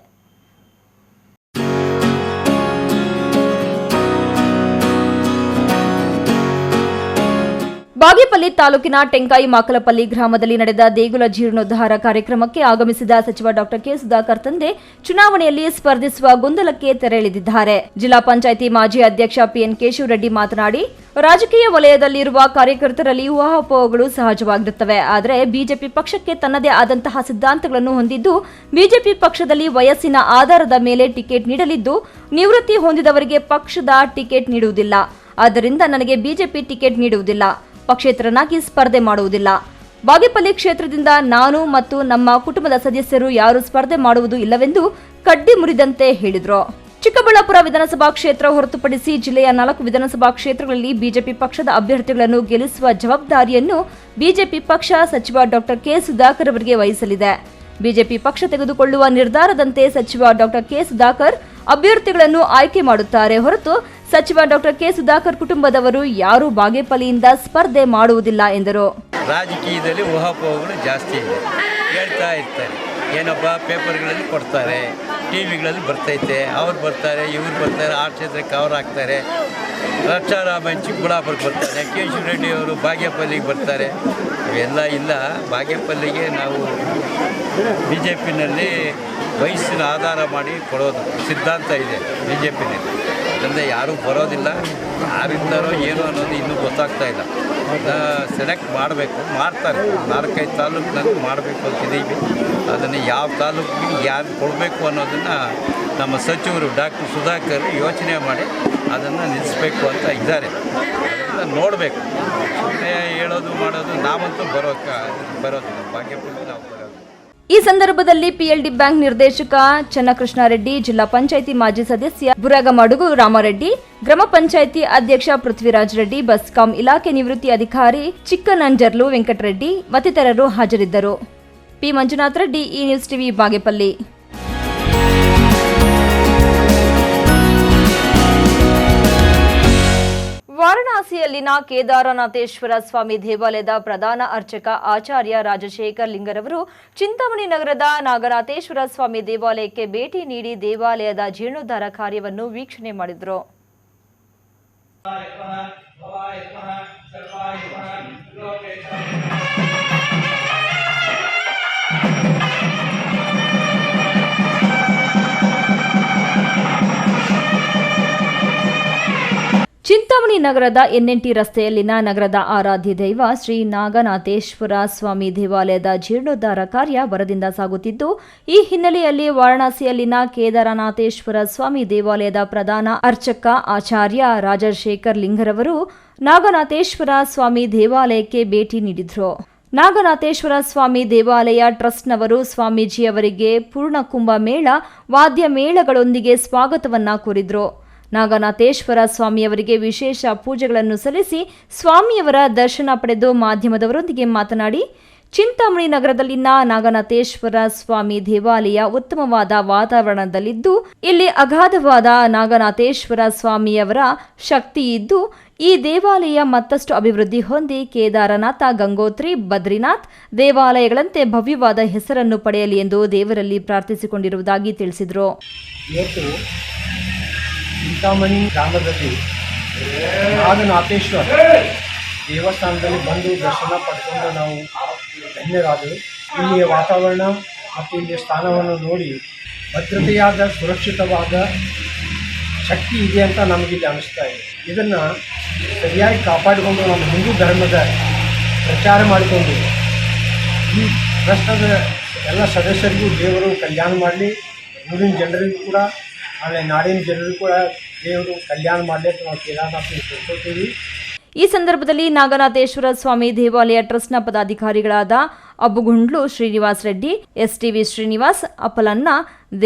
ಬಾಗೇಪಲ್ಲಿ ತಾಲೂಕಿನ ಟೆಂಕಾಯಿ ಮಾಕಲಪಲ್ಲಿ ಗ್ರಾಮದಲ್ಲಿ ನಡೆದ ದೇಗುಲ ಜೀರ್ಣೋದ್ಧಾರ ಕಾರ್ಯಕ್ರಮಕ್ಕೆ ಆಗಮಿಸಿದ ಸಚಿವ ಡಾಕ್ಟರ್ ಕೆ ಸುಧಾಕರ್ ತಂದೆ ಚುನಾವಣೆಯಲ್ಲಿ ಸ್ಪರ್ಧಿಸುವ ಗೊಂದಲಕ್ಕೆ ತೆರೆ ಎಳೆದಿದ್ದಾರೆ. ಜಿಲ್ಲಾ ಪಂಚಾಯಿತಿ ಮಾಜಿ ಅಧ್ಯಕ್ಷ ಪಿಎನ್ ಕೇಶವರೆಡ್ಡಿ ಮಾತನಾಡಿ, ರಾಜಕೀಯ ವಲಯದಲ್ಲಿರುವ ಕಾರ್ಯಕರ್ತರಲ್ಲಿ ಊಹಾಪೋಹಗಳು ಸಹಜವಾಗಿರುತ್ತವೆ. ಆದರೆ ಬಿಜೆಪಿ ಪಕ್ಷಕ್ಕೆ ತನ್ನದೇ ಆದಂತಹ ಸಿದ್ಧಾಂತಗಳನ್ನು ಹೊಂದಿದ್ದು, ಬಿಜೆಪಿ ಪಕ್ಷದಲ್ಲಿ ವಯಸ್ಸಿನ ಆಧಾರದ ಮೇಲೆ ಟಿಕೆಟ್ ನೀಡಲಿದ್ದು, ನಿವೃತ್ತಿ ಹೊಂದಿದವರಿಗೆ ಪಕ್ಷದ ಟಿಕೆಟ್ ನೀಡುವುದಿಲ್ಲ. ಆದ್ದರಿಂದ ನನಗೆ ಬಿಜೆಪಿ ಟಿಕೆಟ್ ನೀಡುವುದಿಲ್ಲ, ಪಕ್ಷೇತರನಾಗಿ ಸ್ಪರ್ಧೆ ಮಾಡುವುದಿಲ್ಲ. ಬಾಗೇಪಲ್ಲಿ ಕ್ಷೇತ್ರದಿಂದ ನಾನು ಮತ್ತು ನಮ್ಮ ಕುಟುಂಬದ ಸದಸ್ಯರು ಯಾರು ಸ್ಪರ್ಧೆ ಮಾಡುವುದು ಇಲ್ಲವೆಂದು ಕಡ್ಡಿ ಮುರಿದಂತೆ ಹೇಳಿದರು. ಚಿಕ್ಕಬಳ್ಳಾಪುರ ವಿಧಾನಸಭಾ ಕ್ಷೇತ್ರ ಹೊರತುಪಡಿಸಿ ಜಿಲ್ಲೆಯ 4 ವಿಧಾನಸಭಾ ಕ್ಷೇತ್ರಗಳಲ್ಲಿ ಬಿಜೆಪಿ ಪಕ್ಷದ ಅಭ್ಯರ್ಥಿಗಳನ್ನು ಗೆಲ್ಲಿಸುವ ಜವಾಬ್ದಾರಿಯನ್ನು ಬಿಜೆಪಿ ಪಕ್ಷ ಸಚಿವ ಡಾಕ್ಟರ್ ಕೆ ಸುಧಾಕರ್ ಅವರಿಗೆ ವಹಿಸಲಿದೆ. ಬಿಜೆಪಿ ಪಕ್ಷ ತೆಗೆದುಕೊಳ್ಳುವ ನಿರ್ಧಾರದಂತೆ ಸಚಿವ ಡಾಕ್ಟರ್ ಕೆ ಸುಧಾಕರ್ ಅಭ್ಯರ್ಥಿಗಳನ್ನು ಆಯ್ಕೆ ಮಾಡುತ್ತಾರೆ ಹೊರತು ಸಚಿವ ಡಾಕ್ಟರ್ ಕೆ ಸುಧಾಕರ್ ಕುಟುಂಬದವರು ಯಾರೂ ಬಾಗೇಪಲ್ಲಿಯಿಂದ ಸ್ಪರ್ಧೆ ಮಾಡುವುದಿಲ್ಲ ಎಂದರು. ರಾಜಕೀಯದಲ್ಲಿ ಊಹಾಪೋಹಗಳು ಜಾಸ್ತಿ ಇದೆ, ಹೇಳ್ತಾ ಇರ್ತಾರೆ. ಏನೊಬ್ಬ ಪೇಪರ್ಗಳಲ್ಲಿ ಕೊಡ್ತಾರೆ, ಟಿ ವಿಗಳಲ್ಲಿ ಬರ್ತೈತೆ, ಅವ್ರು ಬರ್ತಾರೆ, ಇವ್ರು ಬರ್ತಾರೆ, ಆ ಕ್ಷೇತ್ರಕ್ಕೆ ಅವ್ರು ಹಾಕ್ತಾರೆ. ರಕ್ಷಾರಾಮನ್ ಚಿಕ್ಕಬಳ್ಳಾಪುರಕ್ಕೆ ಬರ್ತಾರೆ, ಕೇಶವರೆಡ್ಡಿ ಅವರು ಬಾಗೇಪಲ್ಲಿಗೆ ಬರ್ತಾರೆ. ಇವೆಲ್ಲ ಇಲ್ಲ. ಬಾಗೇಪಲ್ಲಿಗೆ ನಾವು ಬಿ ಜೆ ಪಿನಲ್ಲಿ ವಯಸ್ಸಿನ ಆಧಾರ ಮಾಡಿ ಕೊಡೋದು ಸಿದ್ಧಾಂತ ಇದೆ ಬಿ ಜೆ ಪಿನಲ್ಲಿ. ಅದರಿಂದ ಯಾರೂ ಬರೋದಿಲ್ಲ, ಯಾರಿದ್ದಾರೋ ಏನು ಅನ್ನೋದು ಇನ್ನೂ ಗೊತ್ತಾಗ್ತಾ ಇಲ್ಲ. ಸೆಲೆಕ್ಟ್ ಮಾಡಬೇಕು, ಮಾಡ್ತಾರೆ. 4-5 ತಾಲೂಕಿನಲ್ಲಿ ಮಾಡಬೇಕು ಅಂತಿದ್ದೀವಿ. ಅದನ್ನು ಯಾವ ತಾಲೂಕಿಗೆ ಯಾರು ಕೊಡಬೇಕು ಅನ್ನೋದನ್ನು ನಮ್ಮ ಸಚಿವರು ಡಾಕ್ಟರ್ ಸುಧಾಕರ್ ಯೋಚನೆ ಮಾಡಿ ಅದನ್ನು ನಿಲ್ಲಿಸಬೇಕು ಅಂತ ಇದ್ದಾರೆ. ಅದನ್ನು ನೋಡಬೇಕು. ಹೇಳೋದು ಮಾಡೋದು ನಾವಂತೂ ಬರೋದಿಲ್ಲ. ಬಾಗೇಪಲ್ಲಿ ನಾವು ಬರೋದು ಈ ಸಂದರ್ಭದಲ್ಲಿ ಪಿಎಲ್ಡಿ ಬ್ಯಾಂಕ್ ನಿರ್ದೇಶಕ ಚನ್ನಕೃಷ್ಣ ರೆಡ್ಡಿ, ಜಿಲ್ಲಾ ಪಂಚಾಯಿತಿ ಮಾಜಿ ಸದಸ್ಯ ಬುರಗಮಡುಗು ರಾಮರೆಡ್ಡಿ, ಗ್ರಾಮ ಪಂಚಾಯಿತಿ ಅಧ್ಯಕ್ಷ ಪೃಥ್ವಿರಾಜ್ ರೆಡ್ಡಿ, ಬಸ್ಕಾಂ ಇಲಾಖೆ ನಿವೃತ್ತಿ ಅಧಿಕಾರಿ ಚಿಕ್ಕನಂಜರ್ಲು ವೆಂಕಟರೆಡ್ಡಿ ಮತ್ತಿತರರು ಹಾಜರಿದ್ದರು. ಪಿ ಮಂಜುನಾಥ್ ರೆಡ್ಡಿ, ಈ ನ್ಯೂಸ್ ಟಿವಿ, ಬಾಗೇಪಲ್ಲಿ. ವಾರಣಾಸಿಯಲ್ಲಿನ ಕೇದಾರನಾಥೇಶ್ವರ ಸ್ವಾಮಿ ದೇವಾಲಯದ ಪ್ರಧಾನ ಅರ್ಚಕ ಆಚಾರ್ಯ ರಾಜಶೇಖರ್ ಲಿಂಗರವರು ಚಿಂತಾಮಣಿ ನಗರದ ನಾಗನಾಥೇಶ್ವರ ಸ್ವಾಮಿ ದೇವಾಲಯಕ್ಕೆ ಭೇಟಿ ನೀಡಿ ದೇವಾಲಯದ ಜೀರ್ಣೋದ್ಧಾರ ಕಾರ್ಯವನ್ನು ವೀಕ್ಷಣೆ ಮಾಡಿದರು. ಚಿಂತಾಮಣಿ ನಗರದ NNT ರಸ್ತೆಯಲ್ಲಿನ ನಗರದ ಆರಾಧ್ಯ ದೈವ ಶ್ರೀ ನಾಗನಾಥೇಶ್ವರ ಸ್ವಾಮಿ ದೇವಾಲಯದ ಜೀರ್ಣೋದ್ಧಾರ ಕಾರ್ಯ ಭರದಿಂದ ಸಾಗುತ್ತಿದ್ದು, ಈ ಹಿನ್ನೆಲೆಯಲ್ಲಿ ವಾರಣಾಸಿಯಲ್ಲಿನ ಕೇದಾರನಾಥೇಶ್ವರ ಸ್ವಾಮಿ ದೇವಾಲಯದ ಪ್ರಧಾನ ಅರ್ಚಕ ಆಚಾರ್ಯ ರಾಜಶೇಖರ್ ಲಿಂಗರವರು ನಾಗನಾಥೇಶ್ವರ ಸ್ವಾಮಿ ದೇವಾಲಯಕ್ಕೆ ಭೇಟಿ ನೀಡಿದರು. ನಾಗನಾಥೇಶ್ವರ ಸ್ವಾಮಿ ದೇವಾಲಯ ಟ್ರಸ್ಟ್ನವರು ಸ್ವಾಮೀಜಿಯವರಿಗೆ ಪೂರ್ಣ ಕುಂಭ ಮೇಳ ವಾದ್ಯ ಮೇಳಗಳೊಂದಿಗೆ ಸ್ವಾಗತವನ್ನ ಕೋರಿದ್ರು. ನಾಗನಾಥೇಶ್ವರ ಸ್ವಾಮಿಯವರಿಗೆ ವಿಶೇಷ ಪೂಜೆಗಳನ್ನು ಸಲ್ಲಿಸಿ ಸ್ವಾಮಿಯವರ ದರ್ಶನ ಪಡೆದು ಮಾಧ್ಯಮದವರೊಂದಿಗೆ ಮಾತನಾಡಿ, ಚಿಂತಾಮಣಿ ನಗರದಲ್ಲಿನ ನಾಗನಾಥೇಶ್ವರ ಸ್ವಾಮಿ ದೇವಾಲಯ ಉತ್ತಮವಾದ ವಾತಾವರಣದಲ್ಲಿದ್ದು, ಇಲ್ಲಿ ಅಗಾಧವಾದ ನಾಗನಾಥೇಶ್ವರ ಸ್ವಾಮಿಯವರ ಶಕ್ತಿ ಇದ್ದು, ಈ ದೇವಾಲಯ ಮತ್ತಷ್ಟು ಅಭಿವೃದ್ಧಿ ಹೊಂದಿ ಕೇದಾರನಾಥ, ಗಂಗೋತ್ರಿ, ಬದ್ರಿನಾಥ್ ದೇವಾಲಯಗಳಂತೆ ಭವ್ಯವಾದ ಹೆಸರನ್ನು ಪಡೆಯಲಿ ಎಂದು ದೇವರಲ್ಲಿ ಪ್ರಾರ್ಥಿಸಿಕೊಂಡಿರುವುದಾಗಿ ತಿಳಿಸಿದರು. ಚಿಂತಾಮಣಿ ಗ್ರಾಮದಲ್ಲಿ ನಾಗನಾಥೇಶ್ವರ ದೇವಸ್ಥಾನದಲ್ಲಿ ಬಂದು ದರ್ಶನ ಪಡ್ಕೊಂಡು ನಾವು ಧನ್ಯರಾದೆವು. ಇಲ್ಲಿಯ ವಾತಾವರಣ ಮತ್ತು ಇಲ್ಲಿಯ ಸ್ಥಾನವನ್ನು ನೋಡಿ ಭದ್ರತೆಯಾದ ಸುರಕ್ಷಿತವಾದ ಶಕ್ತಿ ಇದೆ ಅಂತ ನಮಗಿಲ್ಲಿ ಅನಿಸ್ತಾ ಇದೆ. ಇದನ್ನು ಸರಿಯಾಗಿ ಕಾಪಾಡಿಕೊಂಡು ನಮ್ಮ ಹಿಂದೂ ಧರ್ಮದ ಪ್ರಚಾರ ಮಾಡಿಕೊಂಡು ಈ ಟ್ರಸ್ಟದ ಎಲ್ಲ ಸದಸ್ಯರಿಗೂ ದೇವರು ಕಲ್ಯಾಣ ಮಾಡಲಿ, ಊರಿನ ಜನರಿಗೂ ಕೂಡ ಆಮೇಲೆ ನಾಡಿನ ಜನರು ಕೂಡ ದೇವರು ಕಲ್ಯಾಣ ಮಾಡಲಿ ಅಂತ ನಾವು ಕೇದಾರನಾಥನಿಗೆ ಕೇಳ್ಕೊಳ್ತೀವಿ. ಈ ಸಂದರ್ಭದಲ್ಲಿ ನಾಗನಾಥೇಶ್ವರ ಸ್ವಾಮಿ ದೇವಾಲಯ ಟ್ರಸ್ಟ್ನ ಪದಾಧಿಕಾರಿಗಳಾದ ಅಬ್ಬುಗುಂಡ್ಲು ಶ್ರೀನಿವಾಸ್ ರೆಡ್ಡಿ, STV ಶ್ರೀನಿವಾಸ್, ಅಪ್ಪಲನ್ನ,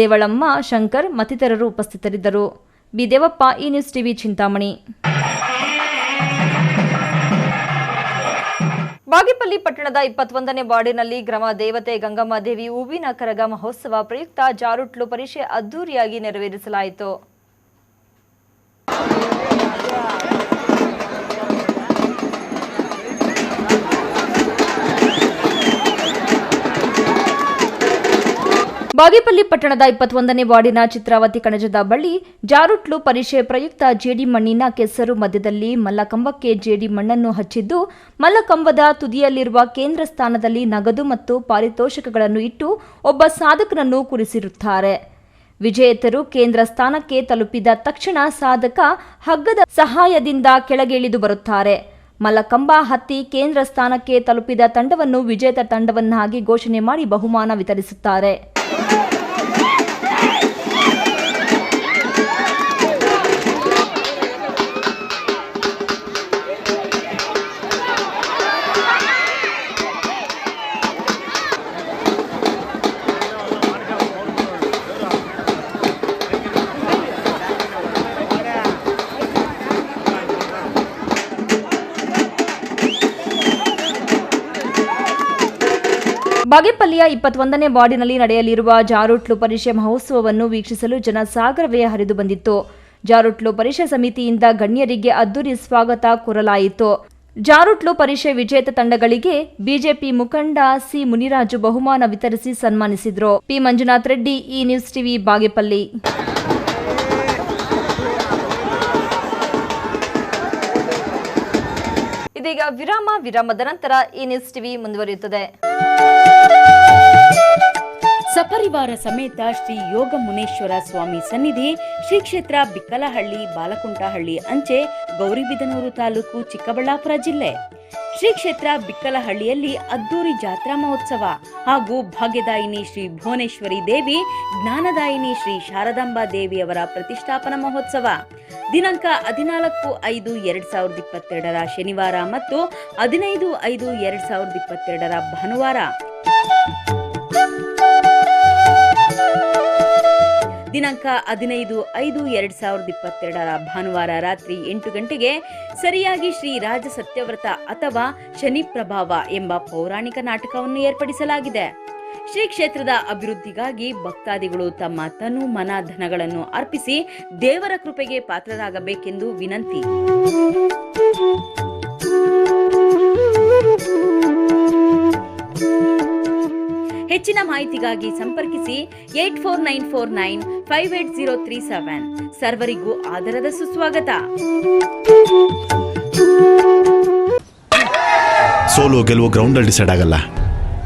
ದೇವಳಮ್ಮ, ಶಂಕರ್ ಮತ್ತಿತರರು ಉಪಸ್ಥಿತರಿದ್ದರು. ಬಿ ದೇವಪ್ಪ, ಈ ನ್ಯೂಸ್ ಟಿವಿ, ಚಿಂತಾಮಣಿ. ಬಾಗೇಪಲ್ಲಿ ಪಟ್ಟಣದ 21ನೇ ವಾರ್ಡಿನಲ್ಲಿ ಗ್ರಾಮ ದೇವತೆ ಗಂಗಮ್ಮ ದೇವಿ ಹೂವಿನ ಕರಗ ಮಹೋತ್ಸವ ಪ್ರಯುಕ್ತ ಜಾರುಟ್ಲು ಪರಿಷೆ ಅದ್ದೂರಿಯಾಗಿ ನೆರವೇರಿಸಲಾಯಿತು. ಬಾಗೇಪಲ್ಲಿ ಪಟ್ಟಣದ 21ನೇ ವಾರ್ಡಿನ ಚಿತ್ರಾವತಿ ಕಣಜದ ಬಳಿ ಜಾರುಟ್ಲು ಪರಿಷೆ ಪ್ರಯುಕ್ತ ಜೇಡಿ ಮಣ್ಣಿನ ಕೆಸರು ಮಧ್ಯದಲ್ಲಿ ಮಲ್ಲಕಂಬಕ್ಕೆ ಜೇಡಿ ಮಣ್ಣನ್ನು ಹಚ್ಚಿದ್ದು, ಮಲ್ಲಕಂಬದ ತುದಿಯಲ್ಲಿರುವ ಕೇಂದ್ರ ಸ್ಥಾನದಲ್ಲಿ ನಗದು ಮತ್ತು ಪಾರಿತೋಷಕಗಳನ್ನು ಇಟ್ಟು ಒಬ್ಬ ಸಾಧಕನನ್ನು ಕೂರಿಸಿರುತ್ತಾರೆ. ವಿಜೇತರು ಕೇಂದ್ರ ಸ್ಥಾನಕ್ಕೆ ತಲುಪಿದ ತಕ್ಷಣ ಸಾಧಕ ಹಗ್ಗದ ಸಹಾಯದಿಂದ ಕೆಳಗೆ ಇಳಿದು ಬರುತ್ತಾರೆ. ಮಲ್ಲಕಂಬ ಹತ್ತಿ ಕೇಂದ್ರ ಸ್ಥಾನಕ್ಕೆ ತಲುಪಿದ ತಂಡವನ್ನು ವಿಜೇತ ತಂಡವನ್ನಾಗಿ ಘೋಷಣೆ ಮಾಡಿ ಬಹುಮಾನ ವಿತರಿಸುತ್ತಾರೆ. ಬಾಗೇಪಲ್ಲಿಯ 21ನೇ ವಾರ್ಡಿನಲ್ಲಿ ನಡೆಯಲಿರುವ ಜಾರುಟ್ಲು ಪರಿಷೆ ಮಹೋತ್ಸವವನ್ನು ವೀಕ್ಷಿಸಲು ಜನಸಾಗರವೇ ಹರಿದು ಬಂದಿತ್ತು. ಜಾರುಟ್ಲು ಪರಿಷೆ ಸಮಿತಿಯಿಂದ ಗಣ್ಯರಿಗೆ ಅದ್ದೂರಿ ಸ್ವಾಗತ ಕೋರಲಾಯಿತು. ಜಾರುಟ್ಲು ಪರಿಷೆ ವಿಜೇತ ತಂಡಗಳಿಗೆ ಬಿಜೆಪಿ ಮುಖಂಡ ಸಿ ಮುನಿರಾಜು ಬಹುಮಾನ ವಿತರಿಸಿ ಸನ್ಮಾನಿಸಿದರು. ಪಿ ಮಂಜುನಾಥ್ ರೆಡ್ಡಿ, ಈ ನ್ಯೂಸ್ ಟಿವಿ, ಬಾಗೇಪಲ್ಲಿ. ಇದೀಗ ವಿರಾಮದ ನಂತರ ಈ ನ್ಯೂಸ್ ಟಿವಿ ಮುಂದುವರಿಯುತ್ತದೆ. ಸಪರಿವಾರ ಸಮೇತ ಶ್ರೀ ಯೋಗ ಮುನೇಶ್ವರ ಸ್ವಾಮಿ ಸನ್ನಿಧಿ ಶ್ರೀ ಕ್ಷೇತ್ರ ಬಿಕ್ಕಲಹಳ್ಳಿ, ಬಾಲಕುಂಟಹಳ್ಳಿ ಅಂಚೆ, ಗೌರಿಬಿದನೂರು ತಾಲೂಕು, ಚಿಕ್ಕಬಳ್ಳಾಪುರ ಜಿಲ್ಲೆ. ಶ್ರೀ ಕ್ಷೇತ್ರ ಬಿಕ್ಕಲಹಳ್ಳಿಯಲ್ಲಿ ಅದ್ದೂರಿ ಜಾತ್ರಾ ಮಹೋತ್ಸವ ಹಾಗೂ ಭಾಗ್ಯದಾಯಿನಿ ಶ್ರೀ ಭುವನೇಶ್ವರಿ ದೇವಿ, ಜ್ಞಾನದಾಯಿನಿ ಶ್ರೀ ಶಾರದಾಂಬಾ ದೇವಿಯವರ ಪ್ರತಿಷ್ಠಾಪನಾ ಮಹೋತ್ಸವ ದಿನಾಂಕ 14/5/2022 ಶನಿವಾರ ಮತ್ತು 15/5/2022 ಭಾನುವಾರ. ದಿನಾಂಕ 15/5/2022 ಭಾನುವಾರ ರಾತ್ರಿ 8 ಗಂಟೆಗೆ ಸರಿಯಾಗಿ ಶ್ರೀ ರಾಜ ಸತ್ಯವ್ರತ ಅಥವಾ ಶನಿ ಪ್ರಭಾವ ಎಂಬ ಪೌರಾಣಿಕ ನಾಟಕವನ್ನು ಏರ್ಪಡಿಸಲಾಗಿದೆ. ಶ್ರೀ ಕ್ಷೇತ್ರದ ಅಭಿವೃದ್ಧಿಗಾಗಿ ಭಕ್ತಾದಿಗಳು ತಮ್ಮ ತನು ಮನ ಧನಗಳನ್ನು ಅರ್ಪಿಸಿ ದೇವರ ಕೃಪೆಗೆ ಪಾತ್ರರಾಗಬೇಕೆಂದು ವಿನಂತಿ. ಹೆಚ್ಚಿನ ಮಾಹಿತಿಗಾಗಿ ಸಂಪರ್ಕಿಸಿ 8494958037. ಸರ್ವರಿಗೂ ಆದರದ ಸುಸ್ವಾಗತ. ಸೋಲು ಗೆಲುವು ಗ್ರೌಂಡಲ್ಲಿ ಡಿಸೈಡ್ ಆಗಲ್ಲ.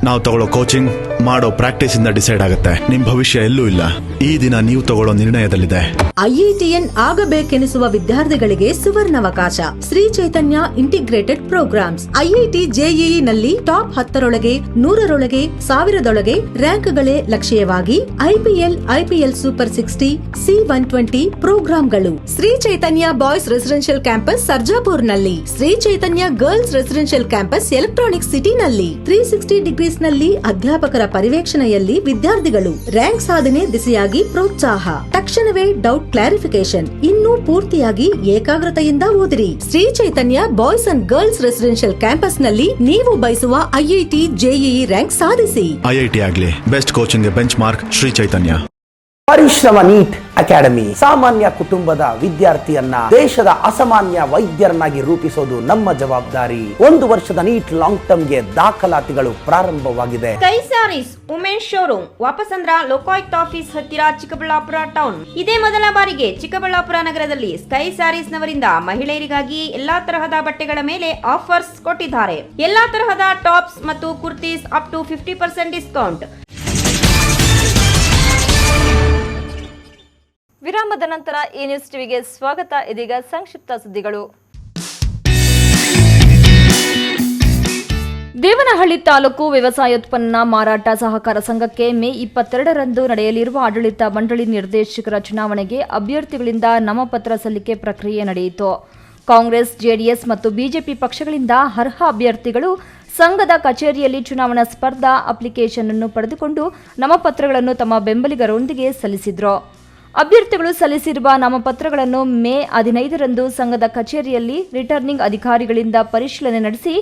ನಾವು ತಗೊಳ್ಳೋ ಕೋಚಿಂಗ್, ಮಾಡೋ ಪ್ರಾಕ್ಟೀಸ್ ಇಂದ ಡಿಸೈಡ್ ಆಗುತ್ತೆ. ನಿಮ್ ಭವಿಷ್ಯ ಎಲ್ಲೂ ಇಲ್ಲ. ಈ ದಿನ ನೀವು ತಗೊಳ್ಳೋ ನಿರ್ಣಯದಲ್ಲಿದೆ. IITN ಆಗಬೇಕೆನಿಸುವ ವಿದ್ಯಾರ್ಥಿಗಳಿಗೆ ಸುವರ್ಣಾವಕಾಶ. Shri Chaitanya integrated programs. IIT JEE ನಲ್ಲಿ ಟಾಪ್ 10ರೊಳಗೆ 100ರೊಳಗೆ 1000ರೊಳಗೆ ರ್ಯಾಂಕ್ಗಳೇ ಲಕ್ಷ್ಯವಾಗಿ IPL ಸೂಪರ್ 60 C120 ಪ್ರೋಗ್ರಾಂಗಳು. Shri Chaitanya boys residential campus Sarjapur ನಲ್ಲಿ, Shri Chaitanya girls residential campus electronic city ನಲ್ಲಿ 360 ಡಿಗ್ರೀಸ್ ನಲ್ಲಿ ಅಧ್ಯಾಪಕರ ಪರ್ಯವೇಕ್ಷಣೆಯಲ್ಲಿ ವಿದ್ಯಾರ್ಥಿಗಳು. ರ್ಯಾಂಕ್ ಸಾಧನೆ ದಿಸೆಯಾಗಿ ಪ್ರೋತ್ಸಾಹ. ತಕ್ಷಣವೇ ಡೌಟ್ ಕ್ಲಾರಿಫಿಕೇಶನ್. ಇನ್ನೂ ಪೂರ್ತಿಯಾಗಿ ಏಕಾಗ್ರತೆಯಿಂದ ಓದಿರಿ. Shri Chaitanya boys and girls residential campus ನಲ್ಲಿ ನೀವು ಬಯಸುವ IIT JEE ರ್ಯಾಂಕ್ ಸಾಧಿಸಿ. IIT ಆಗಲಿ best coaching benchmark Shri Chaitanya. Parishrama NEET academy ಸಾಮಾನ್ಯ ಕುಟುಂಬದ ವಿದ್ಯಾರ್ಥಿಯನ್ನ ದೇಶದ ಅಸಾಮಾನ್ಯ ವೈದ್ಯರನ್ನಾಗಿ ರೂಪಿಸೋದು ನಮ್ಮ ಜವಾಬ್ದಾರಿ. 1 ವರ್ಷದ ನೀಟ್ ಲಾಂಗ್ ಟರ್ಮ್ಗೆ ದಾಖಲಾತಿಗಳು ಪ್ರಾರಂಭವಾಗಿದೆ. Sky Sarees women's showroom Wapasandra Lokayukta office ಹತ್ತಿರ ಚಿಕ್ಕಬಳ್ಳಾಪುರ ಟೌನ್. ಇದೇ ಮೊದಲ ಬಾರಿಗೆ ಚಿಕ್ಕಬಳ್ಳಾಪುರ ನಗರದಲ್ಲಿ ಸ್ಕೈ ಸ್ಯಾರೀಸ್ ನವರಿಂದ ಮಹಿಳೆಯರಿಗಾಗಿ ಎಲ್ಲಾ ತರಹದ ಬಟ್ಟೆಗಳ ಮೇಲೆ ಆಫರ್ಸ್ ಕೊಟ್ಟಿದ್ದಾರೆ. ಎಲ್ಲಾ ತರಹದ ಟಾಪ್ಸ್ ಮತ್ತು ಕುರ್ತೀಸ್ ಅಪ್ ಟು 50% ಡಿಸ್ಕೌಂಟ್. ವಿರಾಮದ ನಂತರ ಈ ನ್ಯೂಸ್ ಟಿವಿಗೆ ಸ್ವಾಗತ. ಇದೀಗ ಸಂಕ್ಷಿಪ್ತ ಸುದ್ದಿಗಳು. ದೇವನಹಳ್ಳಿ ತಾಲೂಕು ವ್ಯವಸಾಯೋತ್ಪನ್ನ ಮಾರಾಟ ಸಹಕಾರ ಸಂಘಕ್ಕೆ ಮೇ 22ರಂದು ನಡೆಯಲಿರುವ ಆಡಳಿತ ಮಂಡಳಿ ನಿರ್ದೇಶಕರ ಚುನಾವಣೆಗೆ ಅಭ್ಯರ್ಥಿಗಳಿಂದ ನಾಮಪತ್ರ ಸಲ್ಲಿಕೆ ಪ್ರಕ್ರಿಯೆ ನಡೆಯಿತು. ಕಾಂಗ್ರೆಸ್, ಜೆಡಿಎಸ್ ಮತ್ತು ಬಿಜೆಪಿ ಪಕ್ಷಗಳಿಂದ ಅರ್ಹ ಅಭ್ಯರ್ಥಿಗಳು ಸಂಘದ ಕಚೇರಿಯಲ್ಲಿ ಚುನಾವಣಾ ಸ್ಪರ್ಧಾ ಅಪ್ಲಿಕೇಶನ್ ಅನ್ನು ಪಡೆದುಕೊಂಡು ನಾಮಪತ್ರಗಳನ್ನು ತಮ್ಮ ಬೆಂಬಲಿಗರೊಂದಿಗೆ ಸಲ್ಲಿಸಿದರು. ಅಭ್ಯರ್ಥಿಗಳು ಸಲ್ಲಿಸಿರುವ ನಾಮಪತ್ರಗಳನ್ನು ಮೇ 15ರಂದು ಸಂಘದ ಕಚೇರಿಯಲ್ಲಿ ರಿಟರ್ನಿಂಗ್ ಅಧಿಕಾರಿಗಳಿಂದ ಪರಿಶೀಲನೆ ನಡೆಸಿ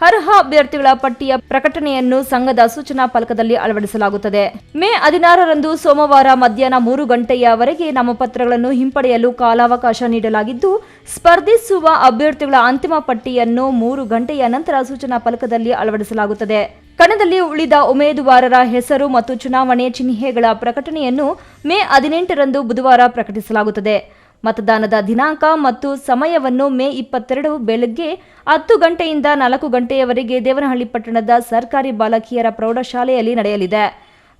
ಅರ್ಹ ಅಭ್ಯರ್ಥಿಗಳ ಪಟ್ಟಿಯ ಪ್ರಕಟಣೆಯನ್ನು ಸಂಘದ ಸೂಚನಾ ಫಲಕದಲ್ಲಿ ಅಳವಡಿಸಲಾಗುತ್ತದೆ. ಮೇ 16ರಂದು ಸೋಮವಾರ ಮಧ್ಯಾಹ್ನ 3 ಗಂಟೆಯವರೆಗೆ ನಾಮಪತ್ರಗಳನ್ನು ಹಿಂಪಡೆಯಲು ಕಾಲಾವಕಾಶ ನೀಡಲಾಗಿದ್ದು, ಸ್ಪರ್ಧಿಸುವ ಅಭ್ಯರ್ಥಿಗಳ ಅಂತಿಮ ಪಟ್ಟಿಯನ್ನು 3 ಗಂಟೆಯ ನಂತರ ಸೂಚನಾ ಫಲಕದಲ್ಲಿ ಅಳವಡಿಸಲಾಗುತ್ತದೆ. ಕಣದಲ್ಲಿ ಉಳಿದ ಉಮೇದುವಾರರ ಹೆಸರು ಮತ್ತು ಚುನಾವಣೆ ಚಿಹ್ನೆಗಳ ಪ್ರಕಟಣೆಯನ್ನು ಮೇ 18ರಂದು ಬುಧವಾರ ಪ್ರಕಟಿಸಲಾಗುತ್ತದೆ. ಮತದಾನದ ದಿನಾಂಕ ಮತ್ತು ಸಮಯವನ್ನು ಮೇ 22 ಬೆಳಗ್ಗೆ 10 ಗಂಟೆಯಿಂದ 4 ಗಂಟೆಯವರೆಗೆ ದೇವನಹಳ್ಳಿ ಪಟ್ಟಣದ ಸರ್ಕಾರಿ ಬಾಲಕಿಯರ ಪ್ರೌಢಶಾಲೆಯಲ್ಲಿ ನಡೆಯಲಿದೆ.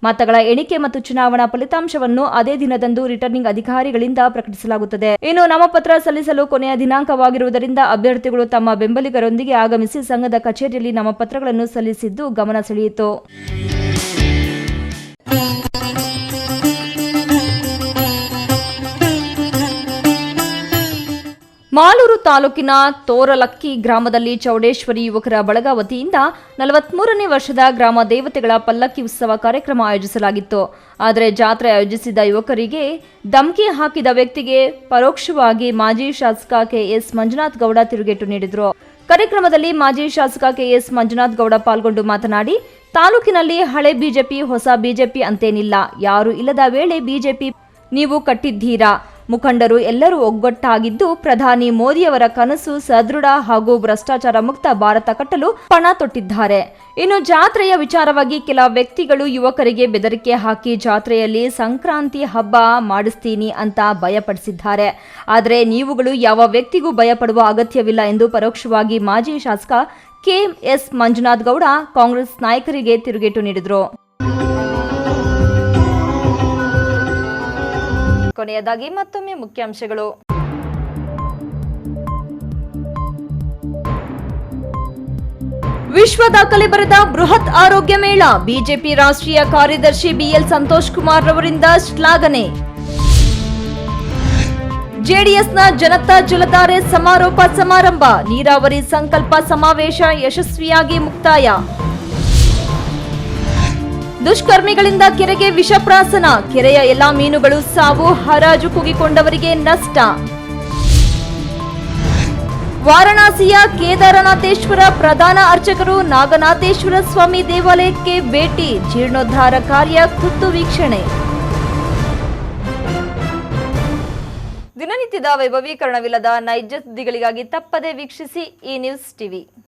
ಮತಗಳ ಎಣಿಕೆ ಮತ್ತು ಚುನಾವಣಾ ಫಲಿತಾಂಶವನ್ನು ಅದೇ ದಿನದಂದು ರಿಟರ್ನಿಂಗ್ ಅಧಿಕಾರಿಗಳಿಂದ ಪ್ರಕಟಿಸಲಾಗುತ್ತದೆ. ಇನ್ನು ನಾಮಪತ್ರ ಸಲ್ಲಿಸಲು ಕೊನೆಯ ದಿನಾಂಕವಾಗಿರುವುದರಿಂದ ಅಭ್ಯರ್ಥಿಗಳು ತಮ್ಮ ಬೆಂಬಲಿಗರೊಂದಿಗೆ ಆಗಮಿಸಿ ಸಂಘದ ಕಚೇರಿಯಲ್ಲಿ ನಾಮಪತ್ರಗಳನ್ನು ಸಲ್ಲಿಸಿದ್ದು ಗಮನ ಸೆಳೆಯಿತು. ಮಾಲೂರು ತಾಲೂಕಿನ ತೋರಲಕ್ಕಿ ಗ್ರಾಮದಲ್ಲಿ ಚೌಡೇಶ್ವರಿ ಯುವಕರ ಬಳಗ ವತಿಯಿಂದ 43ನೇ ವರ್ಷದ ಗ್ರಾಮ ದೇವತೆಗಳ ಪಲ್ಲಕ್ಕಿ ಉತ್ಸವ ಕಾರ್ಯಕ್ರಮ ಆಯೋಜಿಸಲಾಗಿತ್ತು. ಆದರೆ ಜಾತ್ರೆ ಆಯೋಜಿಸಿದ ಯುವಕರಿಗೆ ಧಮಕಿ ಹಾಕಿದ ವ್ಯಕ್ತಿಗೆ ಪರೋಕ್ಷವಾಗಿ ಮಾಜಿ ಶಾಸಕ ಕೆಎಸ್ ಮಂಜುನಾಥ್ ಗೌಡ ತಿರುಗೇಟು ನೀಡಿದರು. ಕಾರ್ಯಕ್ರಮದಲ್ಲಿ ಮಾಜಿ ಶಾಸಕ ಕೆಎಸ್ ಮಂಜುನಾಥ್ ಗೌಡ ಪಾಲ್ಗೊಂಡು ಮಾತನಾಡಿ, ತಾಲೂಕಿನಲ್ಲಿ ಹಳೆ ಬಿಜೆಪಿ ಹೊಸ ಬಿಜೆಪಿ ಅಂತೇನಿಲ್ಲ, ಯಾರು ಇಲ್ಲದ ವೇಳೆ ಬಿಜೆಪಿ ನೀವು ಕಟ್ಟಿದ್ದೀರಾ. ಮುಖಂಡರು ಎಲ್ಲರೂ ಒಗ್ಗಟ್ಟಾಗಿದ್ದು ಪ್ರಧಾನಿ ಮೋದಿಯವರ ಕನಸು ಸದೃಢ ಹಾಗೂ ಭ್ರಷ್ಟಾಚಾರ ಮುಕ್ತ ಭಾರತ ಕಟ್ಟಲು ಪಣ ತೊಟ್ಟಿದ್ದಾರೆ. ಇನ್ನು ಜಾತ್ರೆಯ ವಿಚಾರವಾಗಿ ಕೆಲ ವ್ಯಕ್ತಿಗಳು ಯುವಕರಿಗೆ ಬೆದರಿಕೆ ಹಾಕಿ ಜಾತ್ರೆಯಲ್ಲಿ ಸಂಕ್ರಾಂತಿ ಹಬ್ಬ ಮಾಡಿಸ್ತೀನಿ ಅಂತ ಭಯಪಡಿಸಿದ್ದಾರೆ. ಆದರೆ ನೀವುಗಳು ಯಾವ ವ್ಯಕ್ತಿಗೂ ಭಯಪಡುವ ಅಗತ್ಯವಿಲ್ಲ ಎಂದು ಪರೋಕ್ಷವಾಗಿ ಮಾಜಿ ಶಾಸಕ ಕೆಎಸ್ ಮಂಜುನಾಥ್ ಗೌಡ ಕಾಂಗ್ರೆಸ್ ನಾಯಕರಿಗೆ ತಿರುಗೇಟು ನೀಡಿದರು. ಕೊನೆಯದಾಗಿ ಮತ್ತೊಮ್ಮೆ ಮುಖ್ಯಾಂಶಗಳು. ವಿಶ್ವ ದಾಖಲೆ ಬರೆದ ಬೃಹತ್ ಆರೋಗ್ಯ ಮೇಳ, ಬಿಜೆಪಿ ರಾಷ್ಟ್ರೀಯ ಕಾರ್ಯದರ್ಶಿ ಬಿಎಲ್ ಸಂತೋಷ್ ಕುಮಾರ್ ರವರಿಂದ ಶ್ಲಾಘನೆ. ಜೆಡಿಎಸ್ನ ಜನತಾ ಜಲಧಾರೆ ಸಮಾರೋಪ ಸಮಾರಂಭ, ನೀರಾವರಿ ಸಂಕಲ್ಪ ಸಮಾವೇಶ ಯಶಸ್ವಿಯಾಗಿ ಮುಕ್ತಾಯ. ದುಷ್ಕರ್ಮಿಗಳಿಂದ ಕೆರೆಗೆ ವಿಷಪ್ರಾಸನ, ಕೆರೆಯ ಎಲ್ಲಾ ಮೀನುಗಳು ಸಾವು, ಹರಾಜು ಕೂಗಿಕೊಂಡವರಿಗೆ ನಷ್ಟ. ವಾರಣಾಸಿಯ ಕೇದಾರನಾಥೇಶ್ವರ ಪ್ರಧಾನ ಅರ್ಚಕರು ನಾಗನಾಥೇಶ್ವರ ಸ್ವಾಮಿ ದೇವಾಲಯಕ್ಕೆ ಭೇಟಿ, ಜೀರ್ಣೋದ್ಧಾರ ಕಾರ್ಯ ಖುದ್ದು ವೀಕ್ಷಣೆ. ದಿನನಿತ್ಯದ ವೈಭವೀಕರಣವಿಲ್ಲದ ನೈಜ ಸುದ್ದಿಗಳಿಗಾಗಿ ತಪ್ಪದೇ ವೀಕ್ಷಿಸಿ ಈ ನ್ಯೂಸ್ ಟಿವಿ.